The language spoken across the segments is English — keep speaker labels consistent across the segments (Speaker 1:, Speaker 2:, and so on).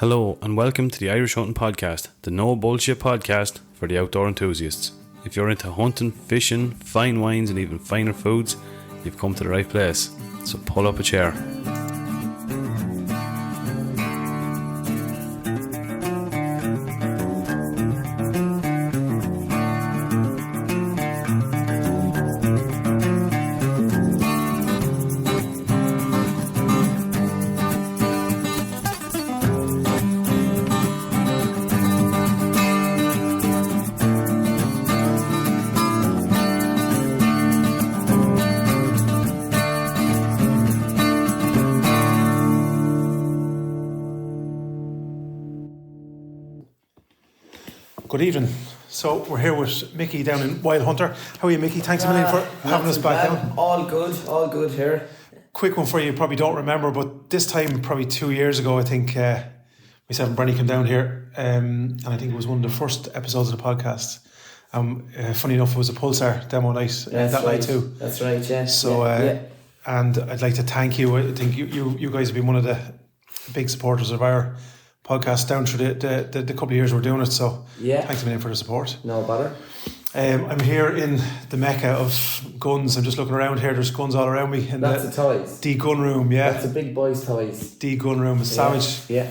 Speaker 1: Hello and welcome to the Irish Hunting Podcast, the no bullshit podcast for the outdoor enthusiasts. If you're into hunting, fishing, fine wines and even finer foods, you've come to the right place. So pull up a chair.
Speaker 2: Good evening. So we're here with Mickey down in Wildhunter. How are you, Mickey? Thanks a million for having us back down.
Speaker 3: All good here.
Speaker 2: Quick one for you, probably don't remember, but this time, probably 2 years ago, I think myself and Brenny came down here, and I think it was one of the first episodes of the podcast. Funny enough, it was a Pulsar demo night night too.
Speaker 3: That's right, yeah.
Speaker 2: So, and I'd like to thank you. I think you guys have been one of the big supporters of our podcast down through the couple of years we're doing it, so thanks a million for the support.
Speaker 3: No bother.
Speaker 2: I'm here in the mecca of guns. I'm just looking around here, there's guns all around me.
Speaker 3: That's the toys.
Speaker 2: D gun room, yeah.
Speaker 3: That's the big boys' toys.
Speaker 2: D gun room is savage.
Speaker 3: Yeah.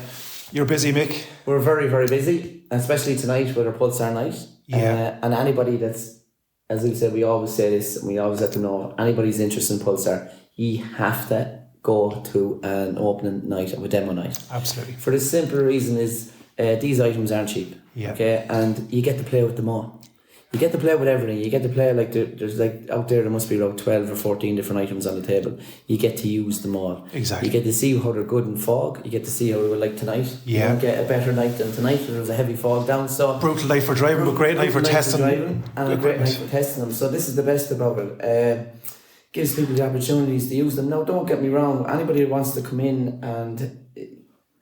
Speaker 2: You're busy, Mick?
Speaker 3: We're very, very busy, especially tonight with our Pulsar night.
Speaker 2: Yeah.
Speaker 3: And anybody that's, as we said, we always say this, and we always let them know, anybody's interested in Pulsar, you have to go to an opening night of a demo night.
Speaker 2: Absolutely.
Speaker 3: For the simple reason is these items aren't cheap.
Speaker 2: Yeah.
Speaker 3: Okay, and you get to play with them all. You get to play with everything. You get to play there's out there must be about 12 or 14 different items on the table. You get to use them all.
Speaker 2: Exactly.
Speaker 3: You get to see how they're good in fog. You get to see how they were like tonight.
Speaker 2: Yeah.
Speaker 3: You don't get a better night than tonight. There was a heavy fog down. So
Speaker 2: brutal night for driving, but great night for testing.
Speaker 3: And a great night for testing them. So this is the best about it. Gives people the opportunities to use them. Now, don't get me wrong. Anybody who wants to come in and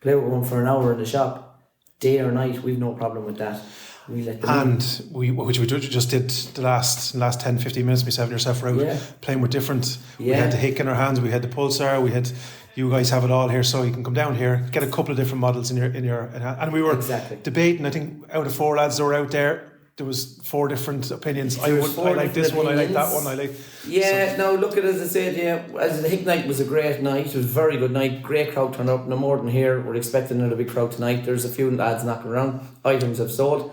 Speaker 3: play with one for an hour in the shop, day or night, we've no problem with that. We let them
Speaker 2: which we just did the last 10, 15 minutes, myself and yourself were out playing with different. We had the Hik in our hands, we had the Pulsar, we had. You guys have it all here, so you can come down here, get a couple of different models in your and we were debating. I think out of 4 lads that were out there was 4 different opinions. I like this one, I like that one, I like.
Speaker 3: Yeah, no, look at it, as I said, as the Hik night was a great night, it was a very good night, great crowd turned up, no more than here. We're expecting another big crowd tonight. There's a few lads knocking around, items have sold.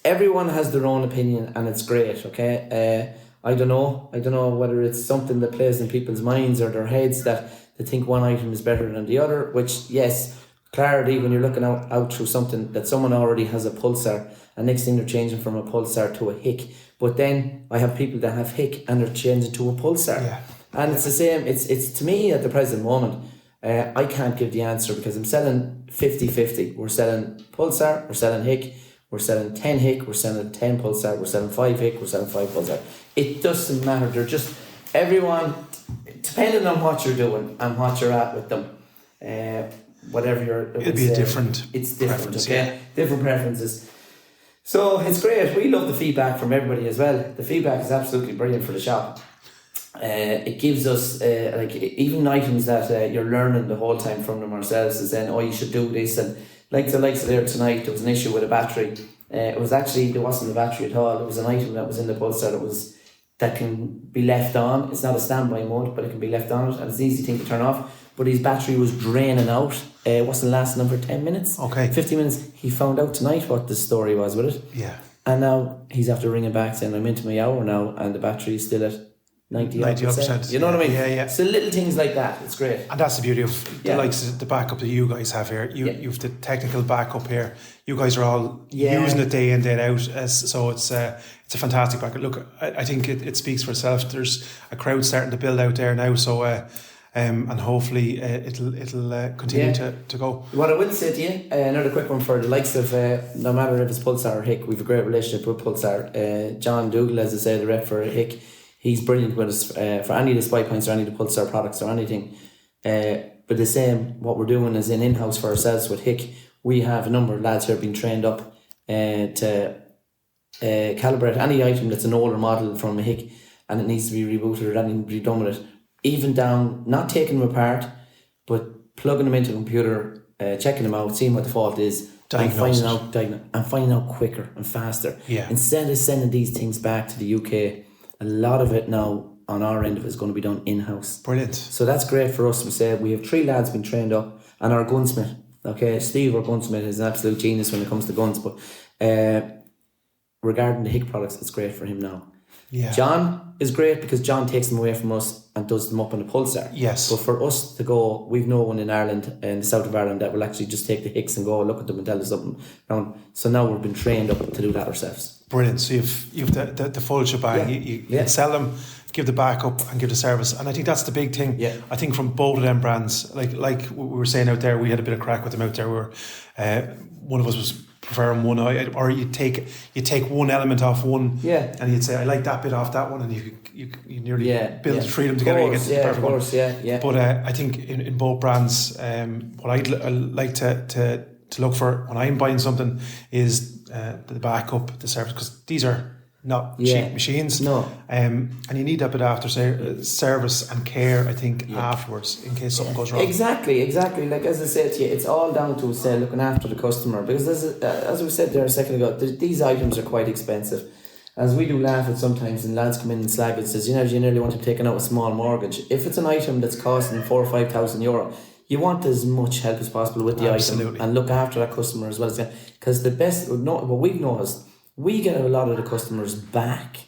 Speaker 3: Everyone has their own opinion and it's great, okay? I don't know whether it's something that plays in people's minds or their heads that they think one item is better than the other, which, yes, clarity when you're looking out through something that someone already has a Pulsar and next thing they're changing from a Pulsar to a Hik. But then I have people that have Hik and they're changing to a Pulsar.
Speaker 2: Yeah.
Speaker 3: And it's the same, it's to me at the present moment, I can't give the answer because I'm selling 50-50. We're selling Pulsar, we're selling Hik, we're selling 10 Hik, we're selling 10 Pulsar, we're selling 5 Hik, we're selling 5 Pulsar. It doesn't matter. They're just, everyone, depending on what you're doing and what you're at with them, whatever
Speaker 2: it'll be different.
Speaker 3: It's different, okay? Different preferences. So it's great. We love the feedback from everybody as well. The feedback is absolutely brilliant for the shop. It gives us even items that you're learning the whole time from them ourselves is then, you should do this, and like the likes of there tonight, there was an issue with a battery. It was actually, there wasn't a battery at all. It was an item that was in the Pulsar that can be left on. It's not a standby mode, but it can be left on, and it's an easy thing to turn off. But his battery was draining out. It wasn't lasting him for 10 minutes.
Speaker 2: Okay.
Speaker 3: 50 minutes. He found out tonight what the story was with it.
Speaker 2: Yeah.
Speaker 3: And now he's after ringing back saying, I'm into my hour now, and the battery is still at 90%. You know what I mean?
Speaker 2: Yeah.
Speaker 3: So little things like that, it's great.
Speaker 2: And that's the beauty of the backup that you guys have here. You've the technical backup here. You guys are all using it day in, day out. So it's a fantastic backup. Look, I think it speaks for itself. There's a crowd starting to build out there now. So and hopefully it'll continue to go.
Speaker 3: What I will say to you, another quick one for the likes of no matter if it's Pulsar or Hik, we've a great relationship with Pulsar. John Dougal, as I say, the rep for Hik, he's brilliant with us for any of the spy points or any of the Pulsar products or anything. But the same, what we're doing is in-house for ourselves with Hik. We have a number of lads here being trained up to calibrate any item that's an older model from a Hik and it needs to be rebooted or that needs to be done with it. Even down, not taking them apart, but plugging them into a computer checking them out, seeing what the fault is, and finding out quicker and faster.
Speaker 2: Yeah.
Speaker 3: Instead of sending these things back to the UK, a lot of it now on our end of it is going to be done in-house.
Speaker 2: Brilliant.
Speaker 3: So that's great for us. We said we have 3 lads been trained up, and our gunsmith. Okay, Steve, our gunsmith, is an absolute genius when it comes to guns. But regarding the Hik products, it's great for him now.
Speaker 2: Yeah.
Speaker 3: John is great because John takes them away from us and does them up on the Pulsar.
Speaker 2: Yes.
Speaker 3: But for us to go, we've no one in Ireland, in the south of Ireland, that will actually just take the Hiks and go look at them and tell us something. So now we've been trained up to do that ourselves.
Speaker 2: Brilliant. So you've the full shebang. You can sell them, give the backup, and give the service. And I think that's the big thing.
Speaker 3: Yeah. I
Speaker 2: think from both of them brands, like we were saying out there, we had a bit of crack with them out there where one of us was preferring one, or you take one element off one, and you'd say I like that bit off that one, and you nearly build the 3 of them together. You get the perfect one. But I think in both brands, what I'd like to look for when I'm buying something is the backup, the service, because these are not cheap machines.
Speaker 3: No.
Speaker 2: And you need that bit after service and care, I think, afterwards, in case something goes wrong.
Speaker 3: Exactly. Like as I said to you, it's all down to looking after the customer, because as we said there a second ago, these items are quite expensive. As we do laugh at sometimes, and lads come in and slag it and says, you nearly want to be taking out a small mortgage. If it's an item that's costing €4,000 or €5,000, you want as much help as possible with the item and look after that customer as well as because what we've noticed, we get a lot of the customers back.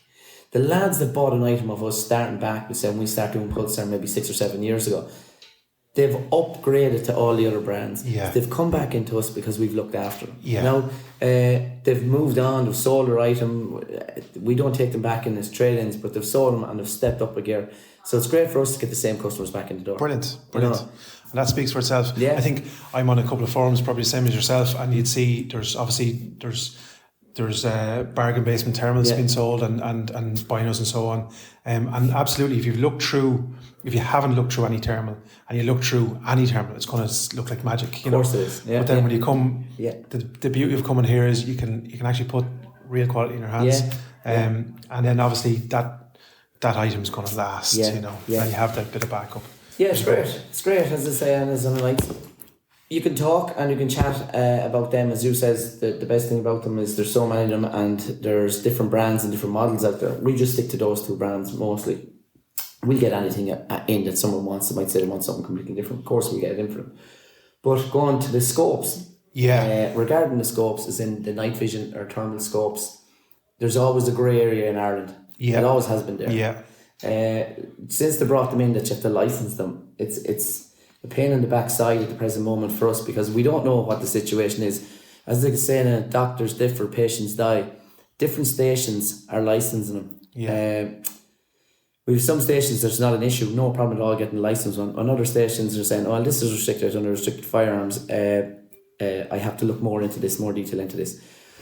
Speaker 3: The lads that bought an item of us starting back, when we started doing Pulsar maybe 6 or 7 years ago, they've upgraded to all the other brands.
Speaker 2: Yeah.
Speaker 3: They've come back into us because we've looked after them.
Speaker 2: Yeah.
Speaker 3: Now, they've moved on, they've sold their item. We don't take them back in as trade-ins, but they've sold them and they've stepped up a gear. So it's great for us to get the same customers back in the door.
Speaker 2: Brilliant. And that speaks for itself.
Speaker 3: Yeah.
Speaker 2: I think I'm on a couple of forums, probably the same as yourself, and you'd see there's bargain basement thermals being sold and binos and so on. And absolutely, if you haven't looked through any thermal and you look through any thermal, it's going to look like magic.
Speaker 3: Of course it is. Yeah,
Speaker 2: but then when you come, the beauty of coming here is you can actually put real quality in your hands. And then obviously that item's going to last. And you have that bit of backup.
Speaker 3: Yeah, it's great. It's great, as I say, and as I'm like, you can talk and you can chat about them. As you says, the best thing about them is there's so many of them and there's different brands and different models out there. We just stick to those 2 brands mostly. We get anything in that someone wants. They might say they want something completely different. Of course, we get it in for them. But going to the scopes, regarding the scopes, as in the night vision or thermal scopes, there's always a grey area in Ireland. It always has been there. Since they brought them in that you have to license them, it's a pain in the backside at the present moment for us because we don't know what the situation is. As they say, doctors differ, patients die. Different stations are licensing them. We have some stations there's not an issue, no problem at all getting a license on other stations they're saying, oh, this is restricted under restricted firearms. I have to look more detail into this.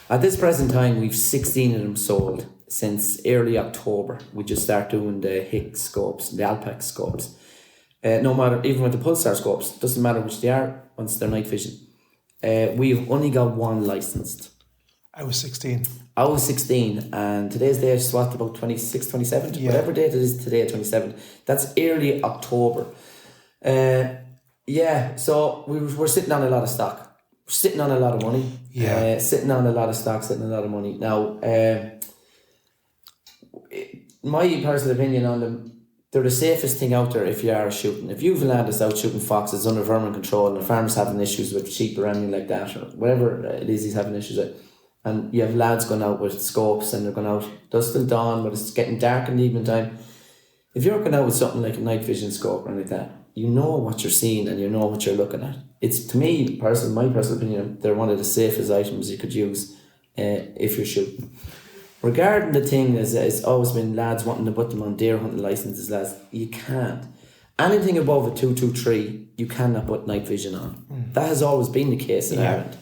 Speaker 3: At this present time, we've 16 of them sold since early October. We just start doing the Hik scopes, the Alpac scopes. No matter, even with the Pulsar scopes, doesn't matter which they are, once they're night vision. We've only got 1 licensed.
Speaker 2: I was 16,
Speaker 3: and today's date is about 26, 27, whatever date it is today, 27. That's early October. So we're sitting on a lot of stock. We're sitting on a lot of money. Sitting on a lot of stock, sitting on a lot of money. Now, my personal opinion on them, they're the safest thing out there if you are shooting. If you've a lad that's out shooting foxes under vermin control and the farmer's having issues with sheep or anything like that, or whatever it is he's having issues with, and you have lads going out with scopes and they're going out dusk till dawn, but it's getting dark in the evening time. If you're going out with something like a night vision scope or anything like that, you know what you're seeing and you know what you're looking at. It's, to me, my personal opinion, they're one of the safest items you could use if you're shooting. Regarding the thing, as it's always been lads wanting to put them on deer hunting licenses, lads, you can't. Anything above a 223, you cannot put night vision on. That has always been the case in Ireland.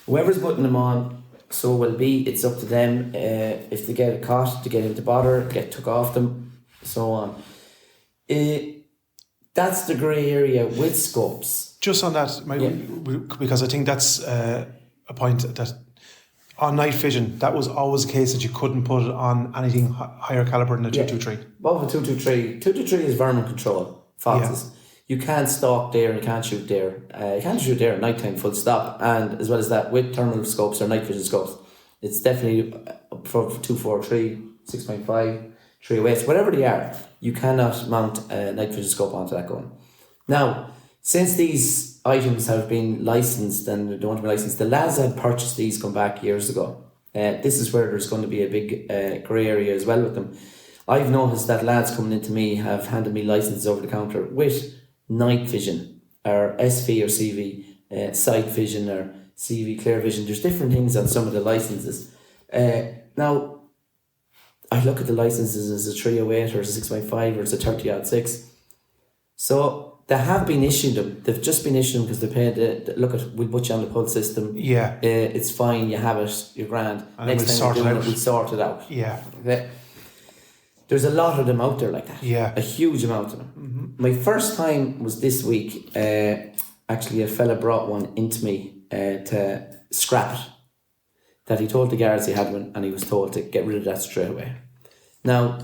Speaker 3: Whoever's putting them on, so will be. It's up to them. If they get caught, to get into bother, get took off them, so on. That's the grey area with scopes.
Speaker 2: Just on that, because I think that's a point that on night vision, that was always the case that you couldn't put it on anything higher caliber than a 223.
Speaker 3: Above a 223. 223 is vermin control, foxes. You can't stalk there, you can't shoot there. You can't shoot there at night time, full stop. And as well as that, with thermal scopes or night vision scopes, it's definitely for 243, 6.5, 308, whatever they are, you cannot mount a night vision scope onto that gun. Now, since these items have been licensed and don't want to be licensed, the lads that purchased these come back years ago. This is where there's going to be a big grey area as well with them. I've noticed that lads coming into me have handed me licenses over the counter with night vision or SV or CV, sight vision or CV clear vision. There's different things on some of the licenses. Now, I look at the licenses as a 308 or a 6.5 or it's a 30-06. So they have been issued them. They've just been issued them because they paid. We'll put you on the Pulse system.
Speaker 2: Yeah.
Speaker 3: It's fine. You have it. You're grand.
Speaker 2: And
Speaker 3: Next time we'll sort it out.
Speaker 2: Yeah.
Speaker 3: Okay. There's a lot of them out there like that.
Speaker 2: Yeah.
Speaker 3: A huge amount of them. Mm-hmm. My first time was this week. Actually, a fella brought one into me to scrap it. That he told the guards he had one and he was told to get rid of that straight away. Now,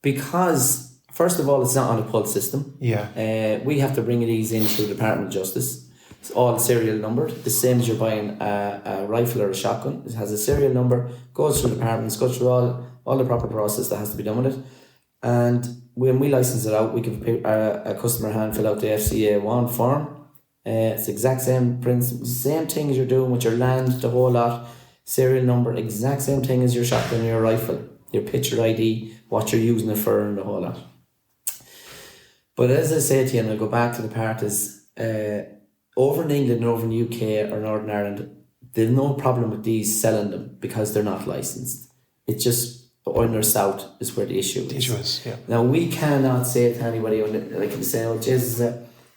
Speaker 3: because, first of all, it's not on a Pulse system.
Speaker 2: Yeah.
Speaker 3: We have to bring these in through the Department of Justice. It's all serial numbered. The same as you're buying a rifle or a shotgun. It has a serial number, goes through departments, goes through all the proper process that has to be done with it. And when we license it out, we give a customer a hand, fill out the FCA1 form. It's the exact same principle, same thing as you're doing with your land, the whole lot. Serial number, exact same thing as your shotgun or your rifle. Your picture ID, what you're using it for, and the whole lot. But as I say to you, and I'll go back to the part is, over in England and over in the UK or Northern Ireland, there's no problem with these selling them because they're not licensed. It's just on or south is where the issue is.
Speaker 2: The issue is, yeah.
Speaker 3: Now, we cannot say to anybody, like you say, oh, Jesus,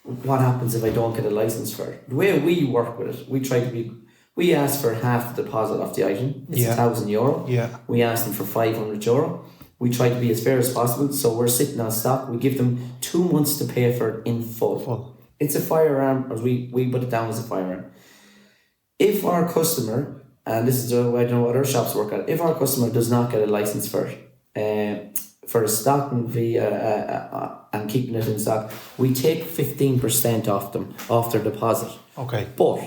Speaker 3: what happens if I don't get a license for it? The way we work with it, we ask for half the deposit off the item. It's €1,000.
Speaker 2: Yeah.
Speaker 3: We ask them for €500. We try to be as fair as possible. So we're sitting on stock. We give them 2 months to pay for it in full. It's a firearm, or we put it down as a firearm. If our customer, and this is I don't know what our shops work at, if our customer does not get a license for it, for stocking and keeping it in stock, we take 15% off their deposit.
Speaker 2: Okay.
Speaker 3: But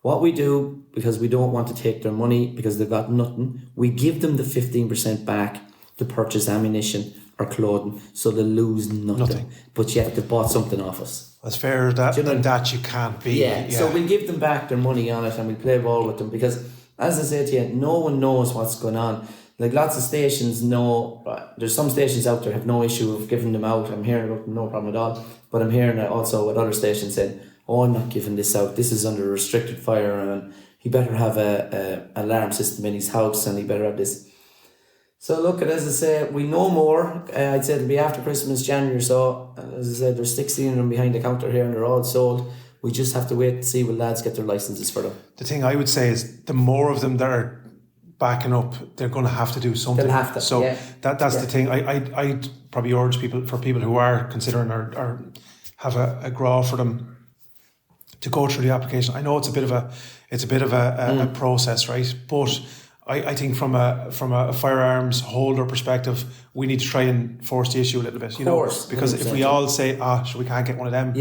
Speaker 3: what we do, because we don't want to take their money because they've got nothing, we give them the 15% back to purchase ammunition or clothing, so they lose nothing. But yet they bought something off us.
Speaker 2: As fair as that, that you can't be.
Speaker 3: Yeah, so we give them back their money on it and we play ball with them because, as I said to you, no one knows what's going on. Like lots of stations know, there's some stations out there have no issue of giving them out. I'm hearing about them, no problem at all. But I'm hearing also what other stations saying, oh, I'm not giving this out. This is under a restricted firearm and he better have a alarm system in his house and he better have this. So look, as I say, we know more. I'd say it'll be after Christmas, January or so. As I said, there's 16 of them behind the counter here and they're all sold. We just have to wait to see when lads get their licenses for them.
Speaker 2: The thing I would say is the more of them that are backing up, they're going to have to do something.
Speaker 3: They'll have to.
Speaker 2: So that's the thing. I'd probably urge people who are considering or have a grow for them to go through the application. I know it's a bit of a process, right? But I think from a firearms holder perspective, we need to try and force the issue a little bit, because if we all say, we can't get one of them,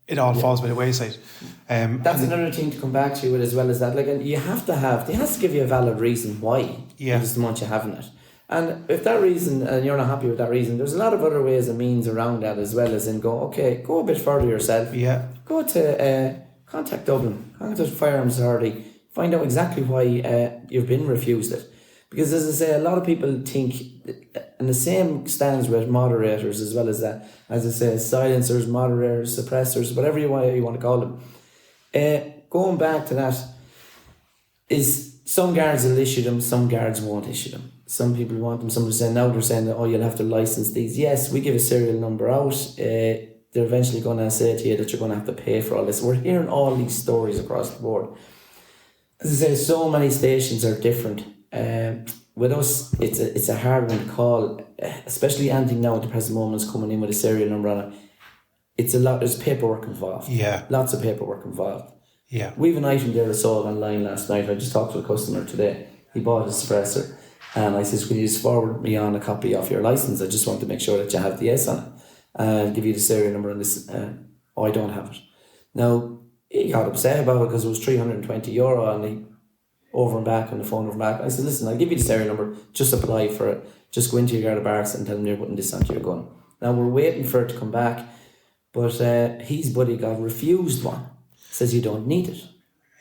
Speaker 2: it all falls by the wayside.
Speaker 3: That's another thing to come back to it as well as that. Like, and you have to they have to give you a valid reason why it doesn't want you having it. And if that reason, and you're not happy with that reason, there's a lot of other ways and means around that as well as in go a bit further yourself. Yeah. Go to contact Dublin, contact the Firearms Authority. Find out exactly why you've been refused it. Because as I say, a lot of people think, and the same stands with moderators as well as that, as I say, silencers, moderators, suppressors, whatever you want to call them. Going back to that, is some guards will issue them, some guards won't issue them. Some people want them, some are saying now they're saying that, you'll have to license these. Yes, we give a serial number out. They're eventually going to say to you that you're going to have to pay for all this. We're hearing all these stories across the board. As I say, so many stations are different. With us, it's a hard one to call, especially anything now at the present moment is coming in with a serial number on it. It's a lot. There's paperwork involved. Yeah, lots of paperwork involved. Yeah, we have an item there I sold online last night. I just talked to a customer today. He bought a suppressor, and I says, "Will you just forward me on a copy of your license? I just want to make sure that you have the S on it. I'll give you the serial number on this." oh, I don't have it. Now, he got upset about it because it was €320 and he over and back on the phone over and back. I said, listen, I'll give you the serial number, just apply for it. Just go into your Garda Barracks and tell them you're putting this onto your gun. Now, we're waiting for it to come back, but his buddy got refused one. Says you don't need it.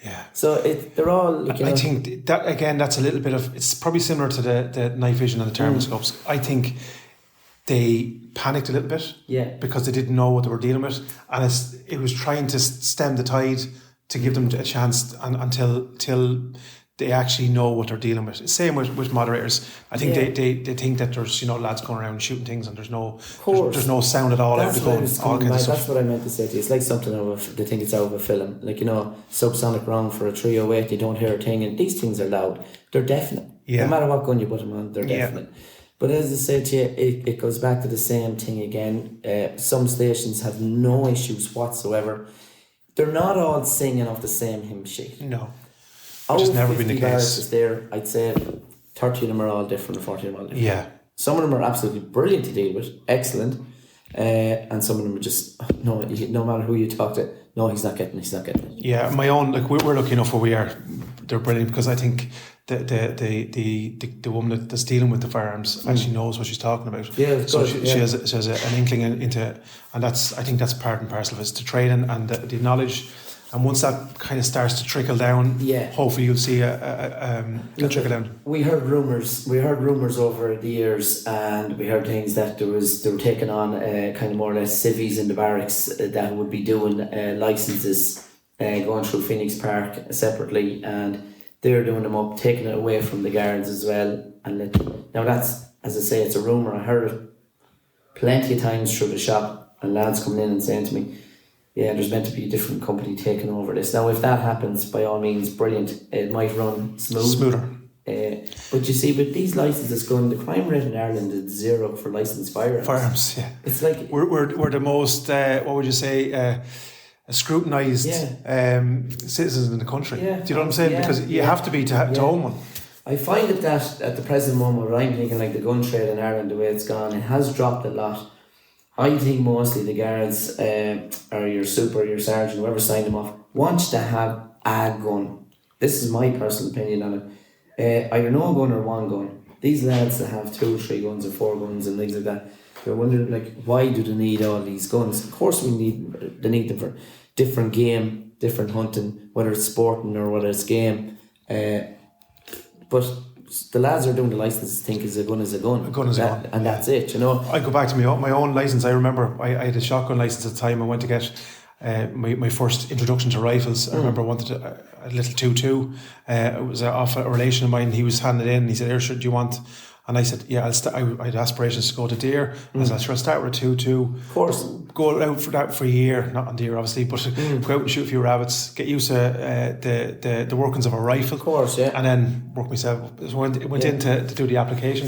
Speaker 2: Yeah.
Speaker 3: So they're all...
Speaker 2: I think, that again, that's a little bit of... It's probably similar to the night vision and the thermoscopes. I think they panicked a little bit because they didn't know what they were dealing with, and it was trying to stem the tide to give them a chance until they actually know what they're dealing with. Same with moderators. I think they think that there's lads going around shooting things and there's no sound at all out of the gun.
Speaker 3: That's what I meant to say to you. It's like something they think it's out of a film. Like subsonic round for a 308, you don't hear a thing, and these things are loud. They're definite. Yeah. No matter what gun you put them on, they're definite. But as I said to you, it goes back to the same thing again. Some stations have no issues whatsoever. They're not all singing off the same hymn sheet.
Speaker 2: No. Which has never been the case.
Speaker 3: Is there, I'd say 30 of them are all different and 40 of them are all different.
Speaker 2: Yeah.
Speaker 3: Some of them are absolutely brilliant to deal with, excellent. And some of them are just, no matter who you talk to, no, he's not getting it.
Speaker 2: Yeah, my own, we're lucky enough where we are, they're brilliant because I think the woman that's dealing with the firearms actually knows what she's talking about.
Speaker 3: Yeah,
Speaker 2: so she has an inkling into, and I think that's part and parcel of it, the training and the knowledge. And once that kind of starts to trickle down, hopefully you'll see a trickle down.
Speaker 3: We heard rumours over the years, and we heard things that they were taking on kind of more or less civvies in the barracks that would be doing licences going through Phoenix Park separately, and they're doing them up, taking it away from the guards as well. And now that's, as I say, it's a rumour. I heard it plenty of times through the shop, and lads coming in and saying to me, yeah, there's meant to be a different company taking over this. Now, if that happens, by all means, brilliant. It might run smoother. But you see, with these licenses going, the crime rate in Ireland is zero for licensed firearms.
Speaker 2: Yeah.
Speaker 3: It's like...
Speaker 2: We're the most, what would you say, scrutinised citizens in the country. Yeah. Do you know what I'm saying? Because you have to be to own one. I find it that at the present moment, I'm thinking like the gun trade in Ireland, the way it's gone, it has dropped a lot. I think mostly the guards or your super, your sergeant, whoever signed them off, wants to have a gun. This is my personal opinion on it. Either no gun or one gun. These lads that have 2 or 3 guns or 4 guns and things like that, they're wondering why do they need all these guns? Of course they need them for different game, different hunting, whether it's sporting or whether it's game. But the lads are doing the licenses think is a gun is a gun. A gun is a gun.
Speaker 3: And that's it, I
Speaker 2: go back to my own licence. I remember I had a shotgun licence at the time. I went to get my first introduction to rifles. I remember I wanted a little 2.2. It was off a relation of mine. He was handing it in and he said, do you want... And I said, yeah, I had aspirations to go to deer. I said, sure, I'll start with a 2.2.
Speaker 3: Of course.
Speaker 2: Go out for that for a year, not on deer, obviously, but go out and shoot a few rabbits, get used to the workings of a rifle.
Speaker 3: Of course, yeah.
Speaker 2: And then work myself. Went in to do the application.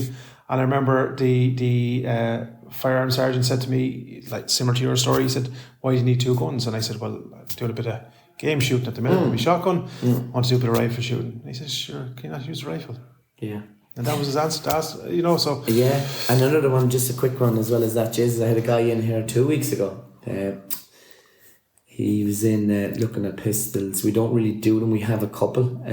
Speaker 2: And I remember the firearms sergeant said to me, like similar to your story, he said, why do you need 2 guns? And I said, well, I'm doing a bit of game shooting at the minute with my shotgun. Want to do a bit of rifle shooting. And he says, sure, can you not use a rifle?
Speaker 3: Yeah.
Speaker 2: And that was his answer to ask, so...
Speaker 3: Yeah, and another one, just a quick one as well as that, Jesus, I had a guy in here 2 weeks ago. He was in looking at pistols. We don't really do them. We have a couple.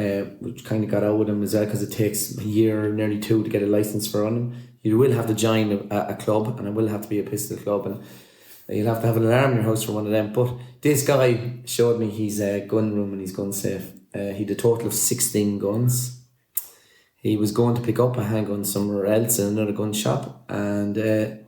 Speaker 3: We kind of got out with them as well because it takes a year, nearly 2 to get a licence for them. You will have to join a club, and it will have to be a pistol club, and you'll have to have an alarm in your house for one of them. But this guy showed me his gun room and his gun safe. He had a total of 16 guns. He was going to pick up a handgun somewhere else in another gun shop, and that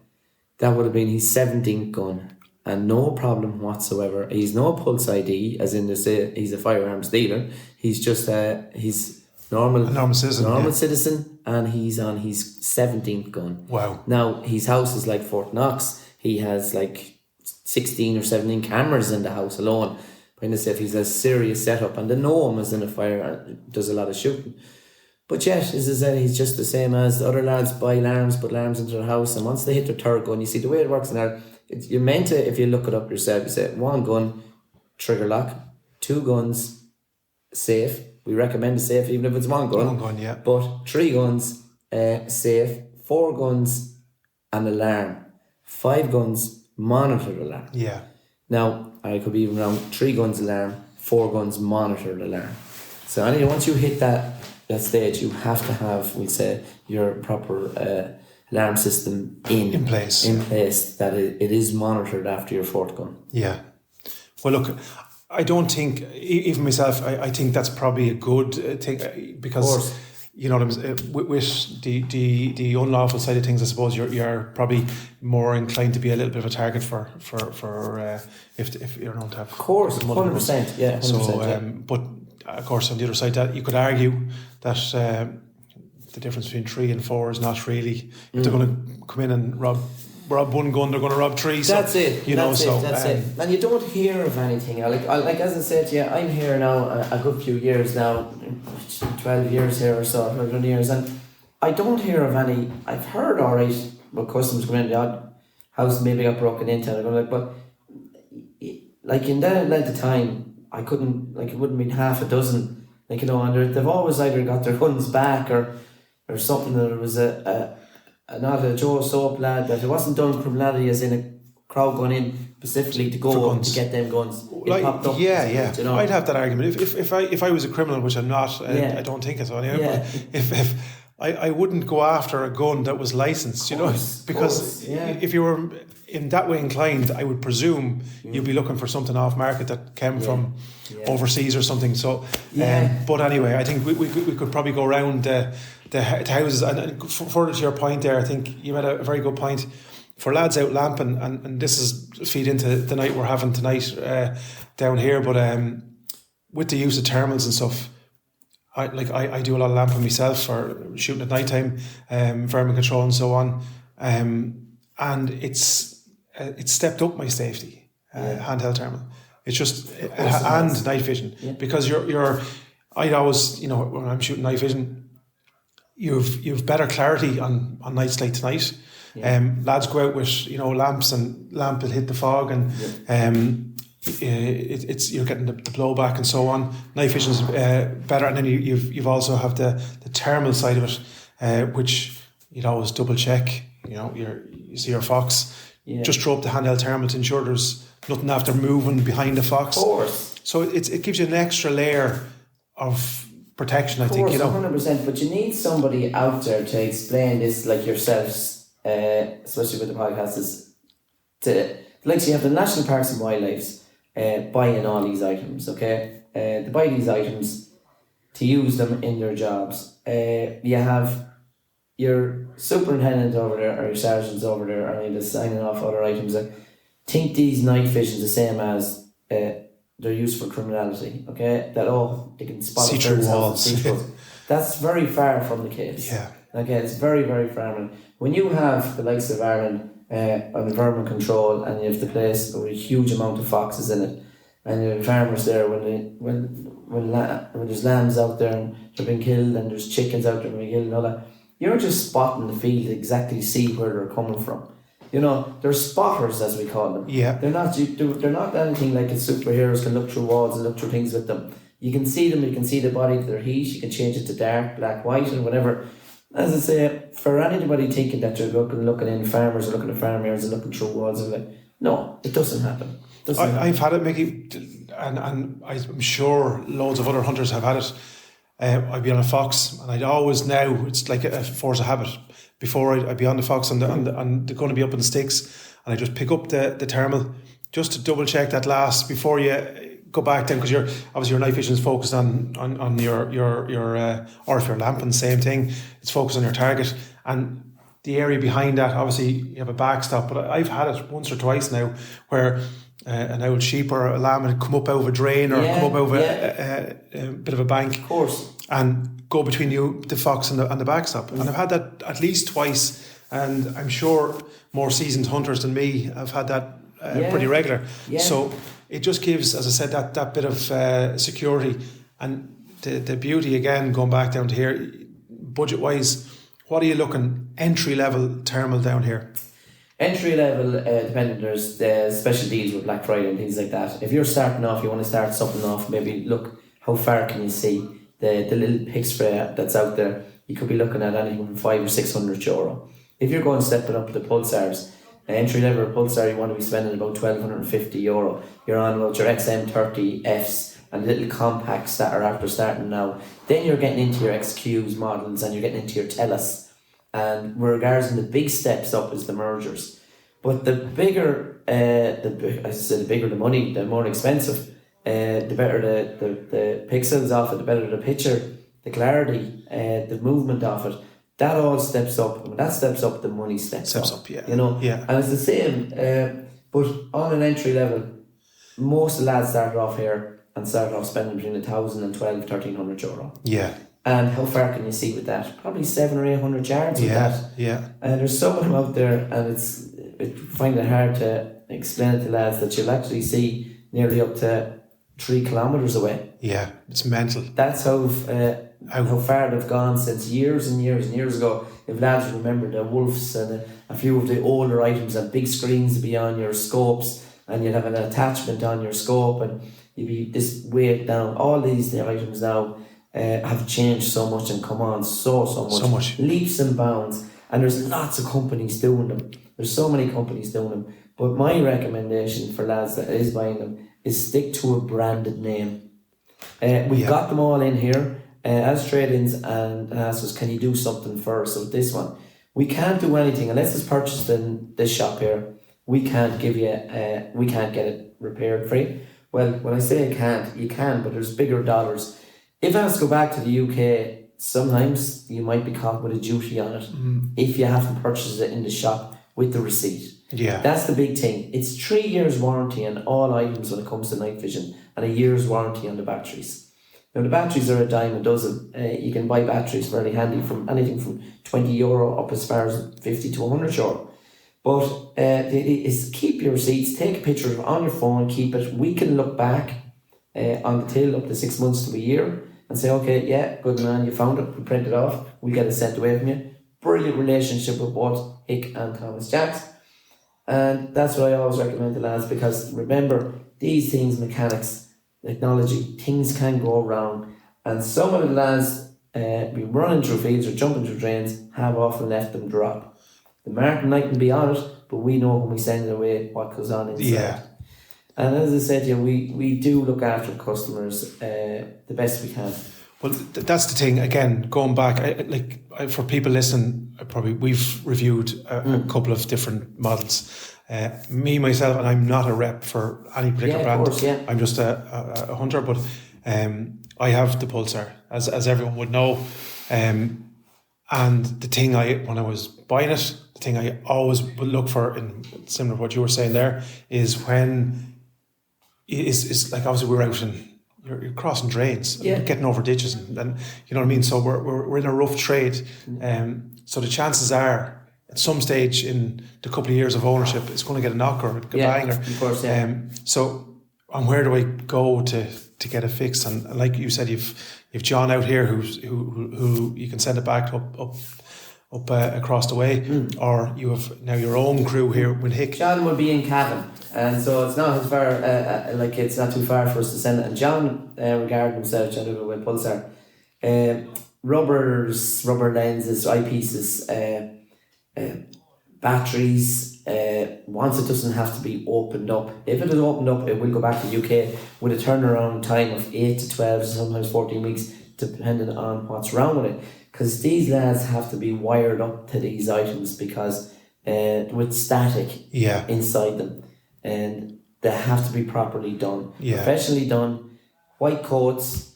Speaker 3: would have been his 17th gun, and no problem whatsoever. He's no Pulse ID, as in he's a firearms dealer. He's just he's a normal citizen, and he's on his 17th gun.
Speaker 2: Wow!
Speaker 3: Now his house is like Fort Knox. He has like 16 or 17 cameras in the house alone. But he's a serious setup, and they know him as in a firearm, does a lot of shooting. But yet, as I said, he's just the same as the other lads buy alarms, put alarms into their house, and once they hit their 3rd gun, you see the way it works in there, you're meant to, if you look it up yourself, you say 1 gun, trigger lock, 2 guns, safe. We recommend a safe even if it's 1 gun.
Speaker 2: 1 gun, yeah.
Speaker 3: But 3 guns, safe, 4 guns, an alarm, 5 guns, monitored alarm.
Speaker 2: Yeah.
Speaker 3: Now, I could be even around 3 guns alarm, 4 guns monitored alarm. So anyway, once you hit that stage, you have to have, we'd say, your proper alarm system in place, that it is monitored after your 4th gun.
Speaker 2: Yeah. Well, look, I don't think, even myself, I think that's probably a good thing, because you know what I'm saying, with the unlawful side of things, I suppose you're probably more inclined to be a little bit of a target for if you're known to have.
Speaker 3: Of course, 100%, yeah. 100%,
Speaker 2: so, but of course, on the other side, that you could argue that the difference between 3 and 4 is not really. If they're going to come in and rob 1 gun, they're going to rob 3. So,
Speaker 3: that's it.
Speaker 2: You know,
Speaker 3: that's it. And you don't hear of anything. Like as I said, yeah, I'm here now a good few years now, 12 years here or so, 11 years, and I don't hear of any. I've heard, all right, but customers come in, the odd house maybe got broken into, and I go like, but like in that length of time, I couldn't, like, it wouldn't be half a dozen, like, you know, and they've always either got their guns back or something, that it was not a Joe Soap lad, that it wasn't done criminality as in a crowd going in specifically to go to get them guns. It popped up.
Speaker 2: Yeah.
Speaker 3: You know?
Speaker 2: I'd have that argument. If I was a criminal, which I'm not, I don't think so anyway.
Speaker 3: Yeah.
Speaker 2: But if I wouldn't go after a gun that was licensed, you know, because if you were in that way inclined, I would presume you'd be looking for something off market that came from overseas or something. So, but anyway, I think we could probably go around the houses, and further to your point there, I think you made a very good point. For lads out lamping, and this is feed into the night we're having tonight down here, but with the use of thermals and stuff, I do a lot of lamping myself for shooting at night time, vermin control and so on, and it's stepped up my safety, handheld thermal. It's just and night vision, because I'd always, you know, when I'm shooting night vision, you've better clarity on nights like tonight. Lads go out with, you know, lamps, and lamp will hit the fog, and it's you're getting the blowback and so on. Night vision's better, and then you've also have the thermal side of it, which you'd always double check. You know, you see your fox, just throw up the handheld thermal to ensure there's nothing after moving behind the fox.
Speaker 3: Of course.
Speaker 2: So it gives you an extra layer of protection, I think, you know.
Speaker 3: 100%, but you need somebody out there to explain this, like yourselves, especially with the podcast, is to, like, so you have the National Parks and Wildlife buying all these items, okay? They buy these items to use them in their jobs. You have your superintendent over there, or your sergeants over there, are either signing off other items. I think these night visions the same as they're used for criminality, okay? That, they can spot
Speaker 2: see through walls.
Speaker 3: That's very far from the case.
Speaker 2: Yeah.
Speaker 3: Okay, it's very, very far. When you have the likes of Ireland on vermin control, and you have the place with a huge amount of foxes in it, and you have farmers there when there's lambs out there and they're being killed, and there's chickens out there being killed and all that, you're just spotting the field to exactly see where they're coming from. You know, they're spotters, as we call them.
Speaker 2: Yeah.
Speaker 3: They're not anything like superheroes can look through walls and look through things with them. You can see them, you can see the body, their heat, you can change it to dark, black, white, and whatever. As I say, for anybody thinking that you're looking in, farmers are looking at farm yards and looking through walls, and like, no, it doesn't happen.
Speaker 2: I've had it, Mickey, and I'm sure loads of other hunters have had it. I'd be on a fox, and I'd always, now it's like a force of habit. Before I'd be on the fox, and they're going to be up in the sticks, and I just pick up the thermal just to double check that last before you go back then, because your night vision is focused on your or if you're lamping, same thing, it's focused on your target, and the area behind that, obviously you have a backstop. But I've had it once or twice now where an old sheep or a lamb would come up out of a drain, or come up out of a bit of a bank,
Speaker 3: of course,
Speaker 2: and go between the fox and the backstop. And I've had that at least twice, and I'm sure more seasoned hunters than me have had that pretty regular. So it just gives, as I said, that bit of security. And the beauty, again, going back down to here, budget wise, what are you looking entry level thermal down here?
Speaker 3: Entry level, depending, there's special deals with Black Friday and things like that. If you're starting off, you want to start something off, maybe look how far can you see. The little Pixffra that's out there, you could be looking at anything from €500 or €600. If you're going stepping up the Pulsars, Entry level Pulsar, you want to be spending about €1,250. You're on about your XM30Fs and little compacts that are after starting now. Then you're getting into your XQs models and you're getting into your Tellus. And regarding the big steps up is the mergers. But the bigger, the bigger the money, the more expensive, the better the pixels of it, the better the picture, the clarity, the movement of it. That all steps up. When that steps up, the money steps up.
Speaker 2: Yeah.
Speaker 3: You know,
Speaker 2: yeah.
Speaker 3: And it's the same. But on an entry level, most of the lads started off here and started off spending between €1,000 and €1,200.
Speaker 2: Yeah.
Speaker 3: And how far can you see with that? Probably 700 or 800 yards with that.
Speaker 2: Yeah.
Speaker 3: And there's some of them out there, and I find it hard to explain it to lads that you'll actually see nearly up to 3 kilometres away.
Speaker 2: Yeah, it's mental.
Speaker 3: That's how far they've gone since years and years and years ago. If lads remember the Wolves and a few of the older items and big screens to be on your scopes, and you'd have an attachment on your scope, and you'd be this weight down. All these items now have changed so much and come on so much. Leaps and bounds. And there's lots of companies doing them. There's so many companies doing them. But my recommendation for lads that is buying them is stick to a branded name. We've got them all in here as trade-ins and asked us, can you do something for us with this one? We can't do anything unless it's purchased in this shop here. We can't give you, we can't get it repaired free. Well, when I say I can't, you can, but there's bigger dollars. If I have to go back to the UK, sometimes you might be caught with a duty on it if you haven't purchased it in the shop with the receipt.
Speaker 2: Yeah.
Speaker 3: That's the big thing. It's 3 years warranty on all items when it comes to night vision and a year's warranty on the batteries. Now the batteries are a dime a dozen. You can buy batteries fairly handy from anything from €20 up as far as €50 to €100. But is keep your receipts, take a picture of it on your phone, keep it. We can look back on the till up to 6 months to a year and say, okay, yeah, good man, you found it, we print it off, we'll get it sent away from you. Brilliant relationship with both Hik and Thomas Jacks. And that's what I always recommend to lads, because remember, these things, mechanics, technology, things can go wrong. And some of the lads be running through fields or jumping through drains have often left them drop. The market mightn't be on it, but we know when we send it away what goes on inside.
Speaker 2: Yeah.
Speaker 3: And as I said to you, we do look after customers the best we can.
Speaker 2: Well, that's the thing. Again, going back, for people listening, we've reviewed a couple of different models. Me myself, and I'm not a rep for any particular brand.
Speaker 3: Course, yeah.
Speaker 2: I'm just a hunter, but I have the Pulsar, as everyone would know. And the thing when I was buying it, the thing I always would look for, in similar to what you were saying there, is when is like, obviously we're out in. You're crossing drains, getting over ditches, and you know what I mean. So we're in a rough trade, so the chances are at some stage in the couple of years of ownership, it's going to get a knock or a bang.
Speaker 3: Of course, yeah.
Speaker 2: So, and where do I go to get it fixed? And like you said, you've John out here who you can send it back up across the way, or you have now your own crew here with Hik.
Speaker 3: John would be in Cavan, and so it's not as far, it's not too far for us to send it. And John regarded himself, John with Pulsar, rubber lenses, eyepieces, batteries. Once it doesn't have to be opened up. If it is opened up, it will go back to the UK with a turnaround time of 8 to 12, sometimes 14 weeks, depending on what's wrong with it. Because these lads have to be wired up to these items because with static inside them, and they have to be properly done, professionally done, white coats,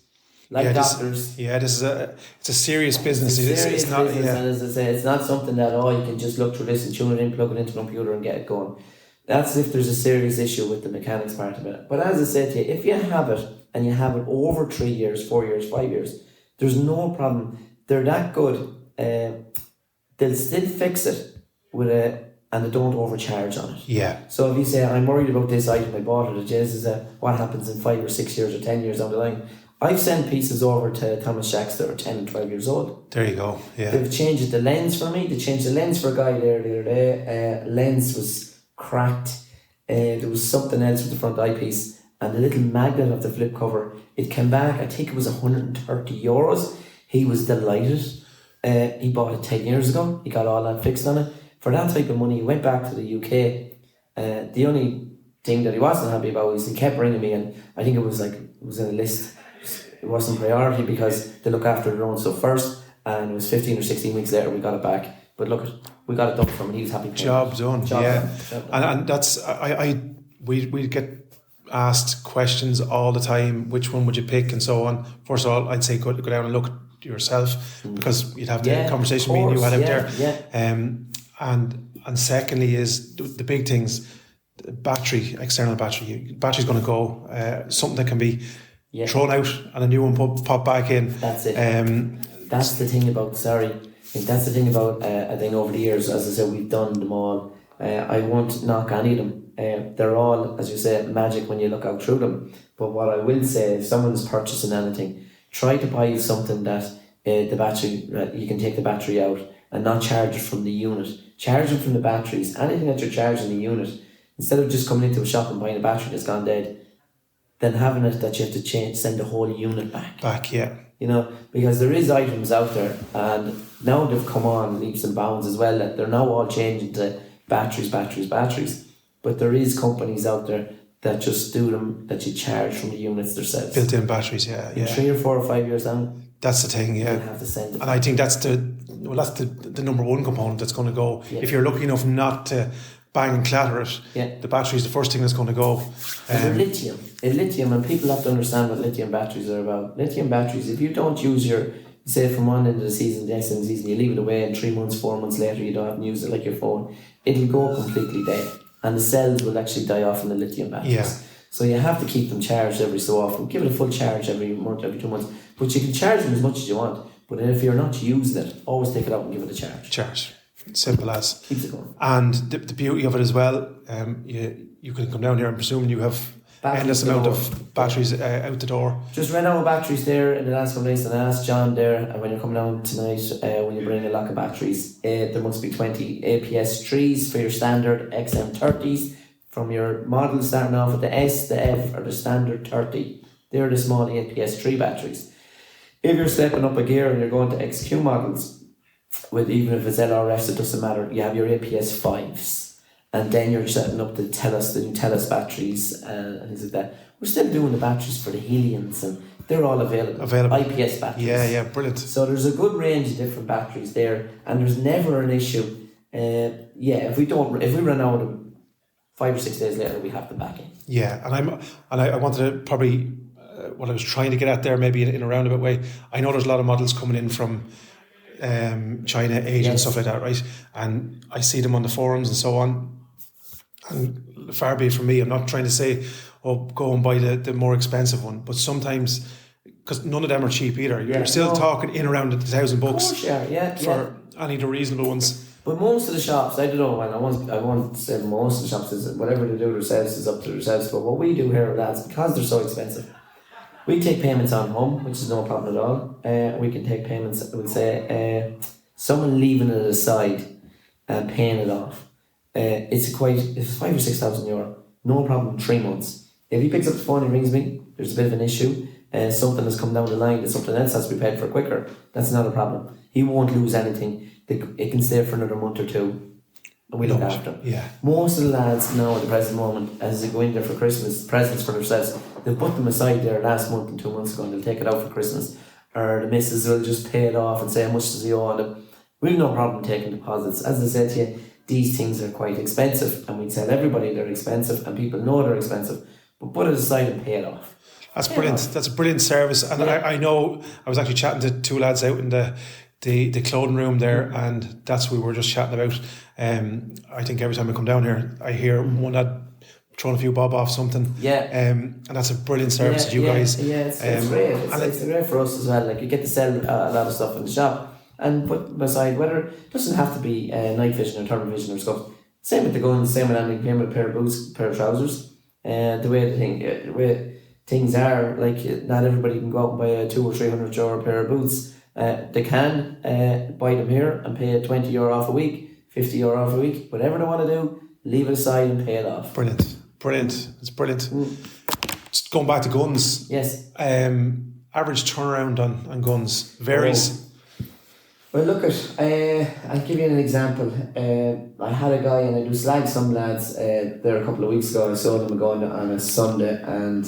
Speaker 3: like doctors.
Speaker 2: It's a serious business.
Speaker 3: It's not business, and as I say, it's not something that you can just look through this and tune it in, plug it into the computer and get it going. That's if there's a serious issue with the mechanics part of it. But as I said to you, if you have it and you have it over 3 years, 4 years, 5 years, there's no problem. They're that good. They'll still fix it and they don't overcharge on it.
Speaker 2: Yeah.
Speaker 3: So if you say, I'm worried about this item, I bought it, what happens in 5 or 6 years or 10 years down the line? I've sent pieces over to Thomas Jacks that are 10 and 12 years old.
Speaker 2: There you go. Yeah.
Speaker 3: They've changed the lens for me. They changed the lens for a guy there the other day. Lens was cracked. There was something else with the front eyepiece. And the little magnet of the flip cover, it came back, I think it was €130. He was delighted. He bought it 10 years ago. He got all that fixed on it. For that type of money, he went back to the UK. The only thing that he wasn't happy about was he kept ringing me, and I think it was in a list. It wasn't priority because they look after their own stuff first, and it was 15 or 16 weeks later we got it back. But look, we got it done for him, and he was happy.
Speaker 2: Job done. Yeah. And that's we get asked questions all the time. Which one would you pick, and so on. First of all, I'd say go down and look at yourself, because you'd have the conversation me and you had out there.
Speaker 3: Yeah.
Speaker 2: And secondly is the big things. Battery, external battery. Battery's going to go. Something that can be thrown out and a new one pop back in.
Speaker 3: That's it. That's the thing about. That's the thing about. I think over the years, as I said, we've done them all. I won't knock any of them. They're all, as you said, magic when you look out through them. But what I will say, if someone's purchasing anything, try to buy something that the battery, you can take the battery out and not charge it from the unit. Charge it from the batteries. Anything that you're charging the unit, instead of just coming into a shop and buying a battery that's gone dead, then having it that you have to send the whole unit back. Because there is items out there, and now they've come on leaps and bounds as well, that they're now all changing to batteries. But there is companies out there that just do them, that you charge from the units themselves.
Speaker 2: Built-in batteries, yeah.
Speaker 3: In 3 or 4 or 5 years down,
Speaker 2: that's the thing, yeah.
Speaker 3: you have to send it.
Speaker 2: And I think that's the number one component that's going to go.
Speaker 3: Yeah.
Speaker 2: If you're lucky enough not to bang and clatter it, the battery is the first thing that's going to go.
Speaker 3: Lithium, and people have to understand what lithium batteries are about. Lithium batteries, if you don't use say from one end of the season to the next end of the season, you leave it away, and 3 months, 4 months later you don't have to use it like your phone, it'll go completely dead. And the cells will actually die off in the lithium batteries. Yeah. So you have to keep them charged every so often. Give it a full charge every month, every 2 months. But you can charge them as much as you want. But if you're not using it, always take it out and give it a charge. Simple as. Keeps it going. And the beauty of it as well, you can come down here and presuming you have endless amount of batteries out the door. Just ran out of batteries there in the last couple of days, and I asked John there, and when you're coming down tonight, when you bring a lock of batteries, there must be 20 APS 3s for your standard XM30s, from your model starting off with the S, the F, or the standard 30. They're the small APS 3 batteries. If you're stepping up a gear and you're going to XQ models, with even if it's LRFs, it doesn't matter, you have your APS 5s. And then you're setting up the new Telus batteries and things like that. We're still doing the batteries for the Helions, and they're all available. IPS batteries. Yeah, brilliant. So there's a good range of different batteries there, and there's never an issue. If we run out of 5 or 6 days later, we have them back in. Yeah, and I wanted to probably what I was trying to get at there, maybe in a roundabout way. I know there's a lot of models coming in from China, Asia, and stuff like that, right? And I see them on the forums and so on. And far be it from me, I'm not trying to say, go and buy the more expensive one, but sometimes, because none of them are cheap either, you're still talking in around the $1,000 for any of the reasonable ones. But most of the shops, I don't know, and I won't say most of the shops, is whatever they do themselves is up to themselves, but what we do here, lads, because they're so expensive, we take payments on home, which is no problem at all. We can take payments, I would say, someone leaving it aside and paying it off. It's 5,000 or 6,000 euro, no problem, 3 months. If he picks up the phone and rings me, there's a bit of an issue, something has come down the line, that something else has to be paid for quicker, that's not a problem. He won't lose anything. It can stay for another month or two, and we look after him. Yeah. Most of the lads now at the present moment, as they go in there for Christmas, presents for themselves, they'll put them aside there last month and 2 months ago, and they'll take it out for Christmas. Or the missus will just pay it off and say how much does he owe on them. We've no problem taking deposits. As I said to you, these things are quite expensive, and we tell everybody they're expensive, and people know they're expensive, but put it aside and pay it off. That's brilliant. That's a brilliant service. And I know I was actually chatting to 2 lads out in the clothing room there, and that's what we were just chatting about. I think every time I come down here, I hear one lad throwing a few bob off something. Yeah. And that's a brilliant service to you guys. Yeah, it's great. It's great for us as well. Like, you get to sell a lot of stuff in the shop and put them aside, whether it doesn't have to be night vision or tunnel vision or stuff. Same with the guns, same with anything, same with a pair of boots, a pair of trousers. The way things are, like, not everybody can go out and buy a 200 or 300 euro pair of boots. They can buy them here and pay €20 off a week, €50 off a week, whatever they want to do, leave it aside and pay it off. Brilliant. It's brilliant. Just going back to guns. Yes. Average turnaround on guns varies. Well, look I'll give you an example. I had a guy, and I do slag some lads there a couple of weeks ago. I saw them going on a Sunday, and